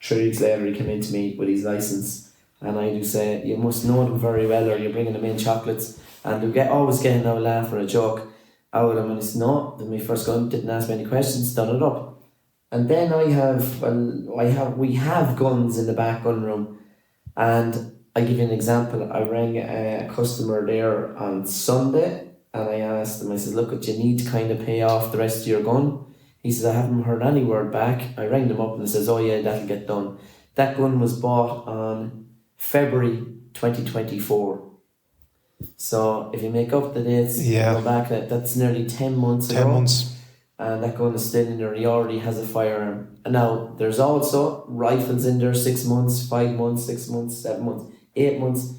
Speaker 3: 3 weeks later he came in to me with his licence, and I do say, you must know them very well, or you're bringing them in chocolates, and they're always getting a laugh or a joke out of them. And I said, no, then my first gun, didn't ask me any questions, done it up. And then we have guns in the back gun room, and I'll give you an example. I rang a customer there on Sunday, and I asked him, I said, look, you need to kind of pay off the rest of your gun. He says, I haven't heard any word back. I rang them up and he says, oh yeah, that'll get done. That gun was bought on February 2024. So if you make up the dates, go back, that's nearly 10 months ago.
Speaker 2: 10 months.
Speaker 3: And that gun is still in there. He already has a firearm. And now there's also rifles in there, 6 months, 5 months, 6 months, 7 months, 8 months.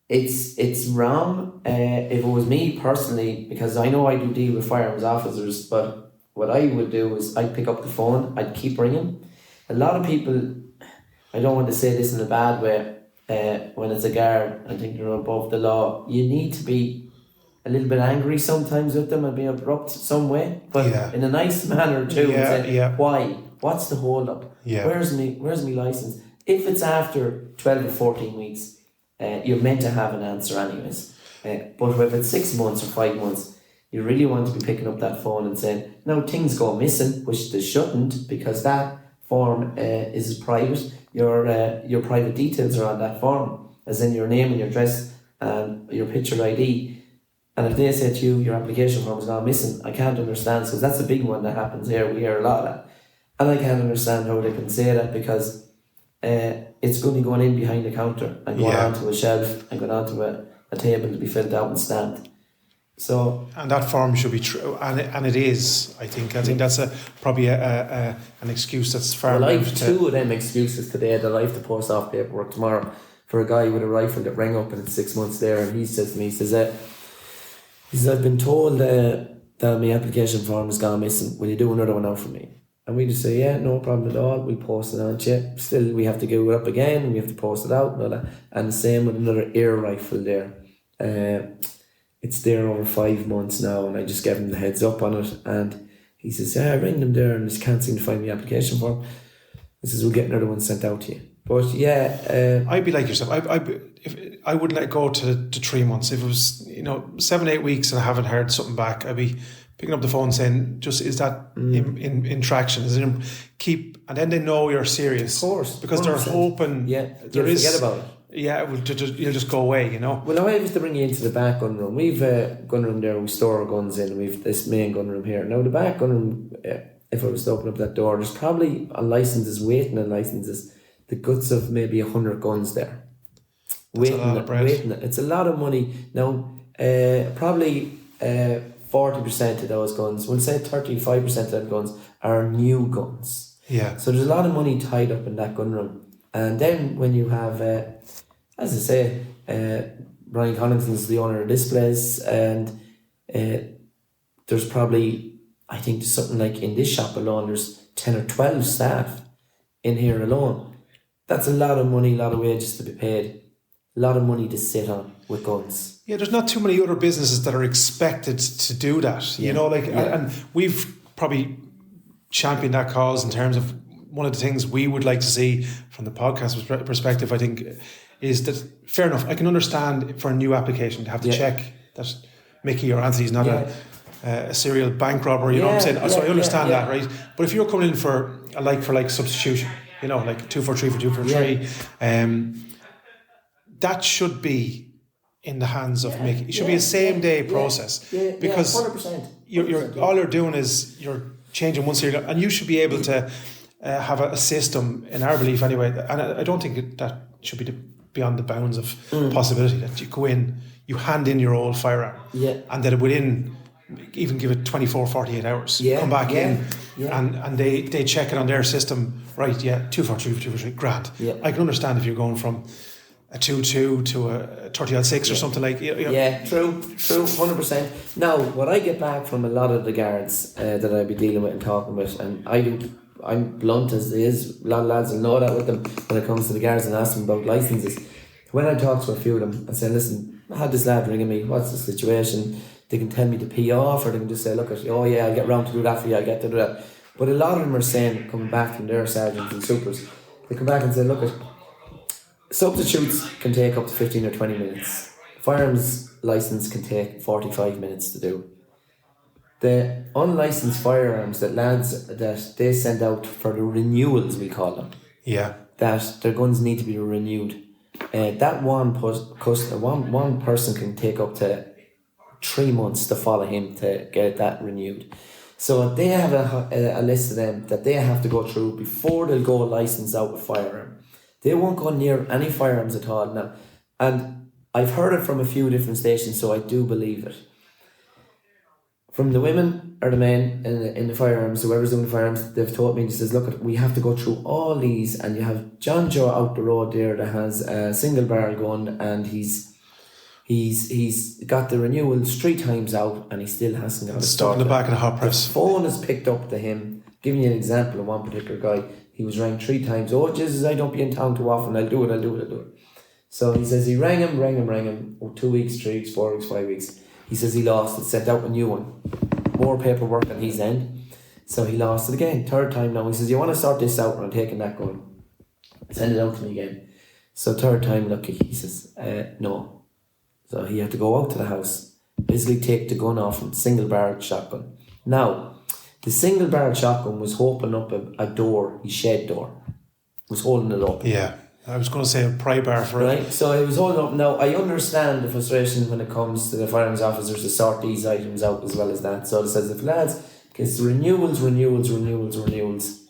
Speaker 3: It's wrong. If it was me personally, because I know I do deal with firearms officers, but what I would do is I'd pick up the phone, I'd keep ringing. A lot of people, I don't want to say this in a bad way, when it's a guard, I think they're above the law. You need to be a little bit angry sometimes with them and be abrupt some way, but in a nice manner too. And say, why? What's the hold up? Where's me license? If it's after 12 or 14 weeks, you're meant to have an answer anyways. But if it's 6 months or 5 months, you really want to be picking up that phone and saying, no, things go missing, which they shouldn't, because that form is private. Your private details are on that form, as in your name and your address and your picture ID. And if they say to you, your application form is now missing, I can't understand, because that's a big one that happens here. We hear a lot of that. And I can't understand how they can say that, because it's going to be going in behind the counter and going onto a shelf and going onto a table to be filled out and stamped. So,
Speaker 2: and that form should be true, and it is. I think that's probably an excuse that's far.
Speaker 3: Well, I've two of them excuses today that I have to post off paperwork tomorrow for a guy with a rifle that rang up and it's 6 months there, and he says to me, he says, I've been told that my application form has gone missing. Will you do another one out for me? And we just say, yeah, no problem at all. We'll post it on to you. Still, we have to go it up again. We have to post it out and all that. And the same with another air rifle there. It's there over 5 months now, and I just gave him the heads up on it. And he says, I rang them there and just can't seem to find the application form. He says, we'll get another one sent out to you. But
Speaker 2: I'd be like yourself. I wouldn't let it go to 3 months. If it was 7, 8 weeks and I haven't heard something back, I'd be picking up the phone saying, just is that in traction? Is it keep? And then they know you're serious.
Speaker 3: Of course,
Speaker 2: because 100%. They're hoping.
Speaker 3: There is. Forget about it.
Speaker 2: Yeah, you'll just go away.
Speaker 3: Well, I have to bring you into the back gun room. We've a gun room there. We store our guns in. We've this main gun room here. Now the back gun room. If I was to open up that door, there's probably on licenses, waiting on licenses, the guts of maybe 100 guns there. Waiting. It's a lot of money. Now, probably 40% of those guns, we'll say 35% of them guns are new guns.
Speaker 2: Yeah.
Speaker 3: So there's a lot of money tied up in that gun room. And then when you have, as I say, Brian Collinson's the owner of this place, and there's probably, I think there's something like in this shop alone, there's 10 or 12 staff in here alone. That's a lot of money, a lot of wages to be paid, a lot of money to sit on with guns.
Speaker 2: Yeah, there's not too many other businesses that are expected to do that, and we've probably championed that cause in terms of one of the things we would like to see from the podcast perspective, I think, is that, fair enough, I can understand for a new application to have to check that Mickey or Anthony's not a serial bank robber, you know what I'm saying? So I understand that, right? But if you're coming in for a like-for-like substitution, like 2 for 3 for 2 for 3, that should be in the hands of Mickey. It should be a same-day process. Because
Speaker 3: 100%.
Speaker 2: You're all you're doing is you're changing one serial, and you should be able to have a system, in our belief anyway, and I don't think that should be beyond the bounds of possibility, that you go in, you hand in your old firearm, and that within, even give it 24, 48 hours, come back in, and they check it on their system, right, 2 for 3 for 2 for 3, grand. I can understand if you're going from a 2.2 to a 30-06 or something like.
Speaker 3: True, 100%. Now, what I get back from a lot of the guards that I be dealing with and talking with, and I'm blunt as it is, a lot of lads will know that with them when it comes to the guards and ask them about licences. when I talk to a few of them and say, listen, I had this lad ringing me, what's the situation? They can tell me to pee off, or they can just say, look, oh yeah, I'll get round to do that for you, I'll get to do that. But a lot of them are saying, coming back from their sergeants and supers, they come back and say, look, substitutes can take up to 15 or 20 minutes. Firearms license can take 45 minutes to do. The unlicensed firearms that lads that they send out for the renewals, we call them, that their guns need to be renewed. That one person can take up to 3 months to follow him to get that renewed. So they have a list of them that they have to go through before they'll go license out a firearm. They won't go near any firearms at all now. And I've heard it from a few different stations, so I do believe it. From the women or the men in the firearms, whoever's doing the firearms, they've told me, he says, look, we have to go through all these, and you have John Joe out the road there that has a single barrel gun, and he's got the renewals 3 times out, and he still hasn't got it
Speaker 2: stuck in the back of the hot press.
Speaker 3: The phone is picked up to him. Giving you an example of one particular guy, he was rang 3 times. Oh Jesus, I don't be in town too often. I'll do it. So he says he rang him. 2 weeks, 3 weeks, 4 weeks, 5 weeks. He says he lost it, sent out a new one. More paperwork on his end. So he lost it again. 3rd time now. He says, you want to sort this out? And I'm taking that gun. Send it out to me again. So 3rd time, lucky, he says, no. So he had to go out to the house, basically take the gun off him, single barrel shotgun. Now, the single barrel shotgun was opening up a door, his shed door. Was holding it up.
Speaker 2: Yeah. I was going to say a pry bar for
Speaker 3: it. Right, so it was holding up. Now, I understand the frustration when it comes to the firearms officers to sort these items out as well as that. So it says, if lads, because renewals,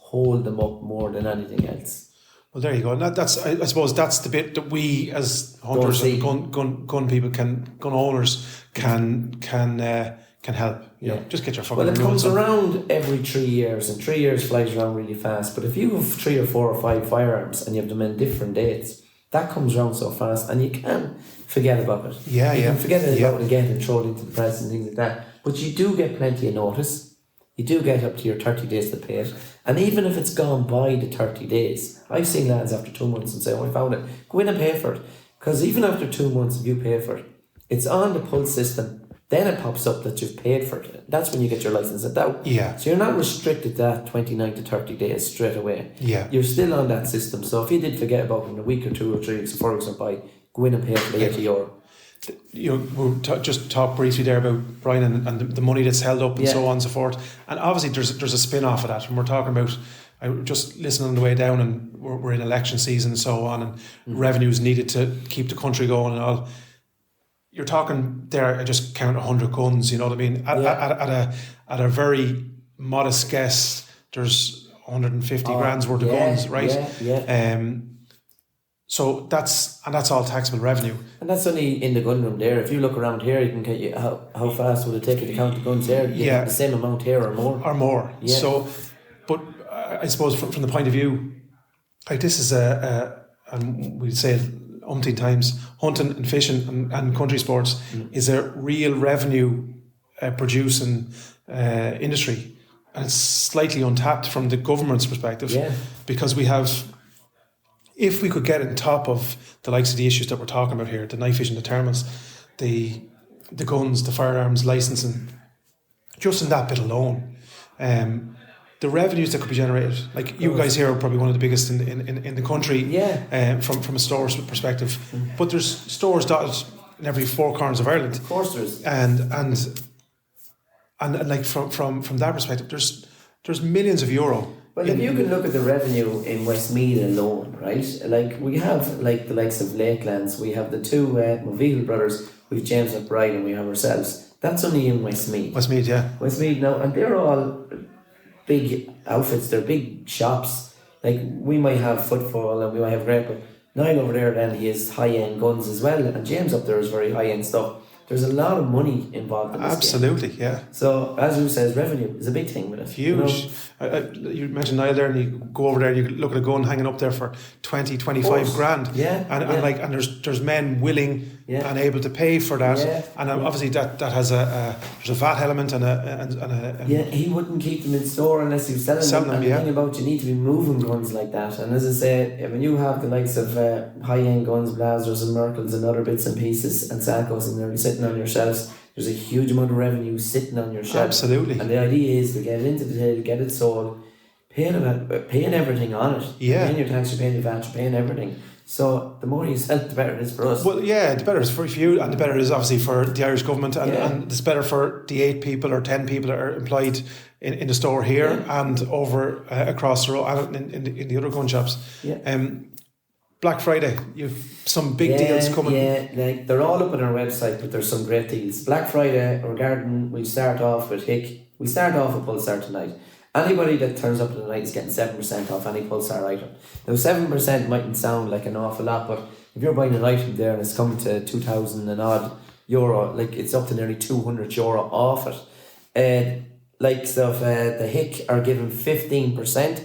Speaker 3: hold them up more than anything else.
Speaker 2: Well, there you go. And that's I suppose that's the bit that we as hunters and gun people gun owners can help. You know, just get your fucking.
Speaker 3: Well, it comes around every 3 years, and 3 years flies around really fast. But if you have 3 or 4 or 5 firearms and you have them in different dates, that comes around so fast, and you can forget about it. You can forget about it again and throw it into the press and things like that. But you do get plenty of notice. You do get up to your 30 days to pay it. And even if it's gone by the 30 days, I've seen lads after 2 months and say, oh, I found it. Go in and pay for it. Because even after 2 months, if you pay for it, it's on the Pulse system. Then it pops up that you've paid for it. That's when you get your license at out.
Speaker 2: Yeah.
Speaker 3: So you're not restricted to that 29 to 30 days straight away.
Speaker 2: Yeah.
Speaker 3: You're still on that system. So if you did forget about it in a week or 2 or 3 weeks or 4 weeks or by, go in and pay for the €80.
Speaker 2: You know, we'll just talk briefly there about Brian and the money that's held up and so on and so forth. And obviously there's a spin off of that. And we're talking about, I just listening on the way down, and we're in election season and so on, and revenues needed to keep the country going and all. You're talking there, I just count 100 guns, you know what I mean? At a very modest guess, there's 150 grand's worth of guns, right? So that's all taxable revenue.
Speaker 3: And that's only in the gun room there. If you look around here, you can get how fast would it take you to count the guns there? You have the same amount here or more. Yeah. So, but I suppose from the point of view, like this is and we'd say it umpteen times, hunting and fishing and country sports is a real revenue producing industry, and it's slightly untapped from the government's perspective, because we have, if we could get on top of the likes of the issues that we're talking about here, the night vision deterrents, the guns, the firearms licensing, just in that bit alone, the revenues that could be generated, like you guys here are probably one of the biggest in the country, from a store's perspective. But there's stores dotted in every 4 corners of Ireland. Of course there is.
Speaker 2: And like from that perspective, there's millions of euro.
Speaker 3: Well, if you can look at the revenue in Westmeath alone, right? Like we have like the likes of Lakelands, we have the 2 Moville brothers, we have James McBride, and we have ourselves. That's only in Westmeath.
Speaker 2: Westmeath now,
Speaker 3: and they're all big outfits, they're big shops. Like we might have Footfall and we might have Great, but Niall over there then he has high-end guns as well, and James up there is very high-end stuff. There's a lot of money involved in this
Speaker 2: Absolutely,
Speaker 3: game.
Speaker 2: Yeah.
Speaker 3: So as you says, revenue is a big thing with it.
Speaker 2: Huge. You mentioned Niall there, and you go over there and you look at a gun hanging up there for 20, 25 grand.
Speaker 3: Yeah.
Speaker 2: And there's men willing and able to pay for that.
Speaker 3: Yeah.
Speaker 2: And obviously that has there's a VAT element and a
Speaker 3: he wouldn't keep them in store unless he was selling them. And the thing about, you need to be moving guns like that. And as I say, when you have the likes of high-end guns, Blazers and Merkels and other bits and pieces and Salcos and they're sitting on your shelves, there's a huge amount of revenue sitting on your shelf.
Speaker 2: Absolutely.
Speaker 3: And the idea is to get it into the till, get it sold, paying everything on it.
Speaker 2: Yeah.
Speaker 3: You're paying your tax, you're paying your VAT, you're paying everything. So the more you sell, the better it is for us.
Speaker 2: Well, yeah, the better it is for you, and the better it is obviously for the Irish government, and it's better for the 8 people or 10 people that are employed in the store here and over across the road and in the other gun shops.
Speaker 3: Yeah.
Speaker 2: Black Friday, you've some big deals coming.
Speaker 3: Yeah, like they're all up on our website, but there's some great deals. Black Friday, we'll start off with Hik. We start off with Pulsar tonight. Anybody that turns up tonight is getting 7% off any Pulsar item. Now 7% mightn't sound like an awful lot, but if you're buying an item there and it's coming to 2,000 and odd euro, like it's up to nearly €200 off it. The Hik are given 15%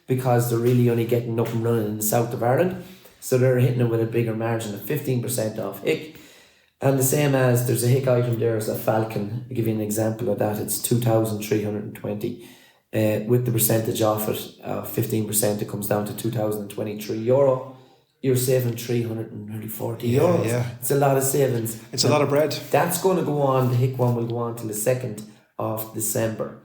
Speaker 3: because they're really only getting up and running in the south of Ireland. So they're hitting it with a bigger margin of 15% off Hik. And the same as there's a Hik item there as a Falcon. I'll give you an example of that. It's 2,320. With the percentage off it, 15%, it comes down to €2,023. You're saving €340.
Speaker 2: Yeah.
Speaker 3: It's a lot of savings.
Speaker 2: It's a lot of bread.
Speaker 3: That's going to go on. The Hik one will go on till the 2nd of December.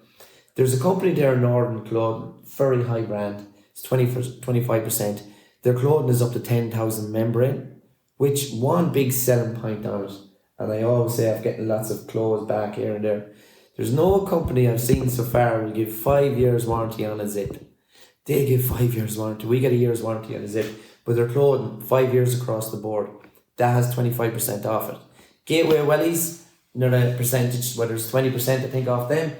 Speaker 3: There's a company there in Northern Clothing, very high brand. It's 25%. Their clothing is up to 10,000 membrane, which one big selling point on it. And I always say I've getting lots of clothes back here and there. There's no company I've seen so far will give 5 years warranty on a zip. They give 5 years warranty. We get a year's warranty on a zip. But their clothing, 5 years across the board. That has 25% off it. Gateway Wellies, another percentage, whether it's 20% I think off them.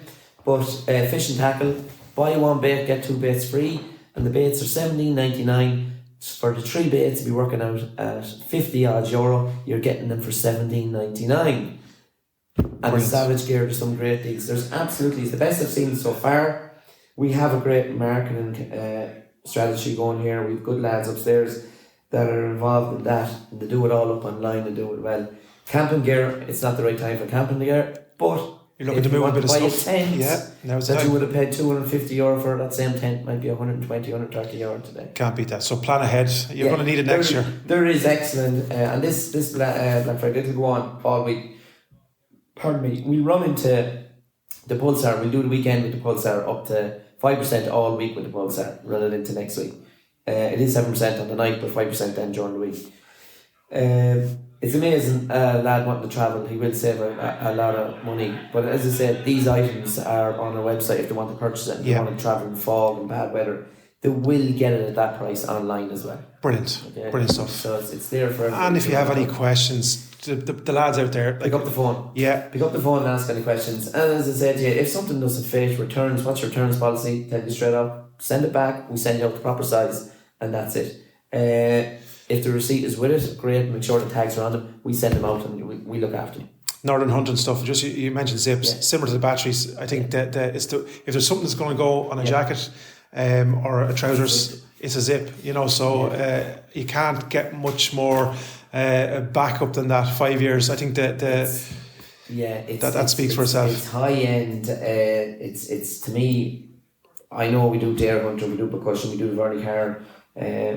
Speaker 3: But fish and tackle, buy one bait, get 2 baits free. And the baits are $17.99. For the 3 baits, be working out at €50 you're getting them for $17.99. And the Savage Gear, there's some great deals. There's absolutely, it's the best I've seen so far. We have a great marketing strategy going here. We've good lads upstairs that are involved in that, and they do it all up online and do it well. Camping gear, it's not the right time for camping gear, but
Speaker 2: you're looking to move a bit of stuff.
Speaker 3: Tent,
Speaker 2: now it's
Speaker 3: that you would have paid €250 for, that same tent might be €120-130 today.
Speaker 2: Can't beat that. So plan ahead. You're going to need it next year.
Speaker 3: There is excellent, and this Black Friday will go on all week. Pardon me, we'll run into the Pulsar, we'll do the weekend with the Pulsar up to 5% all week with the Pulsar, run it into next week. It is 7% on the night, but 5% then during the week. It's amazing, lad wanting to travel, he will save a lot of money. But as I said, these items are on our website if they want to purchase it, if they want to travel in fog and bad weather. They will get it at that price online as well.
Speaker 2: Brilliant.
Speaker 3: Okay.
Speaker 2: Brilliant stuff.
Speaker 3: So it's there for everyone.
Speaker 2: And if you have any questions, the lads out there,
Speaker 3: pick up the phone.
Speaker 2: Yeah.
Speaker 3: Pick up the phone and ask any questions. And as I said to you, if something doesn't fit, returns, what's your returns policy? Tell you straight up. Send it back, we send you out the proper size, and that's it. If the receipt is with it, great, make sure the tags are on them, we send them out and we look after them. Northern
Speaker 2: Hunting stuff, just you mentioned zips, similar to the batteries. I think that if there's something that's going to go on a jacket or a trousers, it's a zip, so you can't get much more backup than that. 5 years, I think that speaks for itself.
Speaker 3: It's high end. It's to me, I know we do Dare Hunter, we do Percussion, we do Verdi Hard,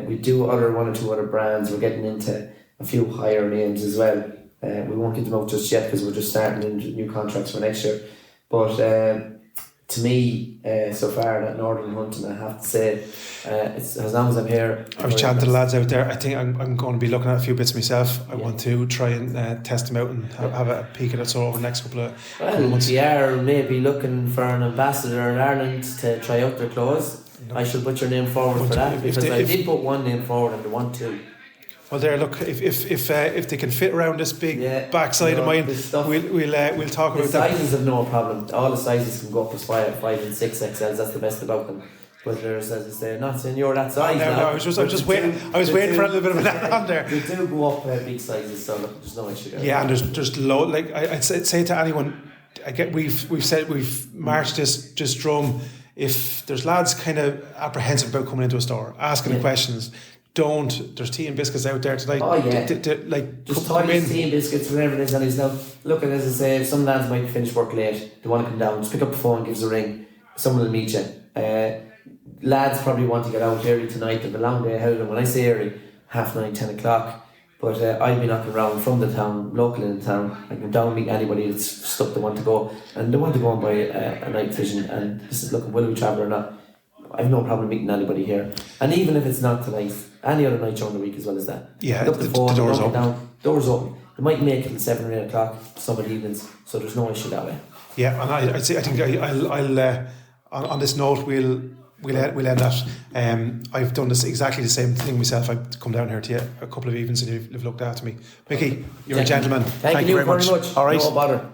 Speaker 3: we do one or two other brands. We're getting into a few higher names as well. We won't get them out just yet because we're just starting into new contracts for next year. But to me, so far, that Northern Hunting, I have to say, it's, as long as I'm here.
Speaker 2: I was chatting to the lads out there. I think I'm going to be looking at a few bits myself. I want to try and test them out and have a peek at it. So over the next couple of months.
Speaker 3: We are maybe looking for an ambassador in Ireland to try out their clothes. I should put your name forward for that, because I did put one name forward and I want to.
Speaker 2: Well, there. Look, if they can fit around this big backside of mine, we'll talk about that.
Speaker 3: The sizes have no problem. All the sizes can go up as 5 and 6 XLs. That's the best about them. But there's, as I say, not saying you're that size.
Speaker 2: No, I was just waiting. I was waiting for a little bit of an on there.
Speaker 3: They do go up big sizes, so look, there's no issue there.
Speaker 2: Yeah, and there's low. Like I'd say to anyone, we've marched this drum. If there's lads kind of apprehensive about coming into a store, asking the questions, there's tea and biscuits out there tonight.
Speaker 3: Oh yeah.
Speaker 2: Like
Speaker 3: just
Speaker 2: come in.
Speaker 3: tea and biscuits, whatever it is, and he's now looking, as I say, some lads might finish work late, they want to come down, just pick up the phone, give us a ring, someone will meet you. Lads probably want to get out early tonight, they've a long day ahead of them. When I say early, 9:30, 10 o'clock. But I'll be knocking around from the town, local in the town. I can down and meet anybody that's stuck they want to go. And they want to go and buy a night vision. And this is looking, will we travel or not? I've no problem meeting anybody here. And even if it's not tonight, any other night during the week as well as that.
Speaker 2: Yeah,
Speaker 3: the
Speaker 2: door's open.
Speaker 3: Doors open. They might make it till 7 or 8 o'clock some of the evenings. So there's no issue that way.
Speaker 2: Yeah, and I think I'll on this note, we'll end that. I've done exactly the same thing myself. I've come down here to you a couple of evenings and you've looked after me. Mickey, you're a gentleman.
Speaker 3: Thank you
Speaker 2: very much.
Speaker 3: All right.
Speaker 2: No
Speaker 3: bother.